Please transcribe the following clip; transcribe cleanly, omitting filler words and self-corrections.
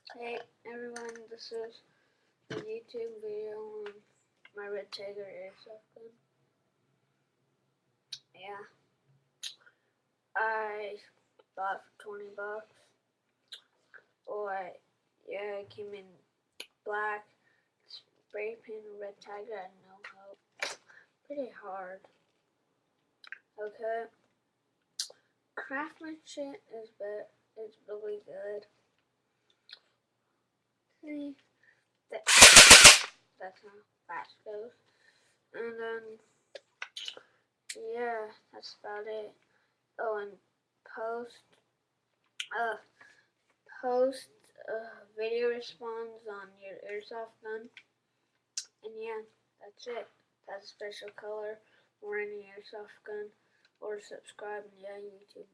Hey everyone, this is a YouTube video on my Red Tiger airsoft gun. Yeah, I bought it for $20. Or yeah, it came in black, spray painted Red Tiger and no help. Pretty hard. Okay, craftsmanship is really good. See, that's how fast it goes. And then yeah, that's about it. Oh, and post uh post video response on your airsoft gun, and yeah, that's it. That's a special color or any airsoft gun, or subscribe and yeah, YouTube. Bye.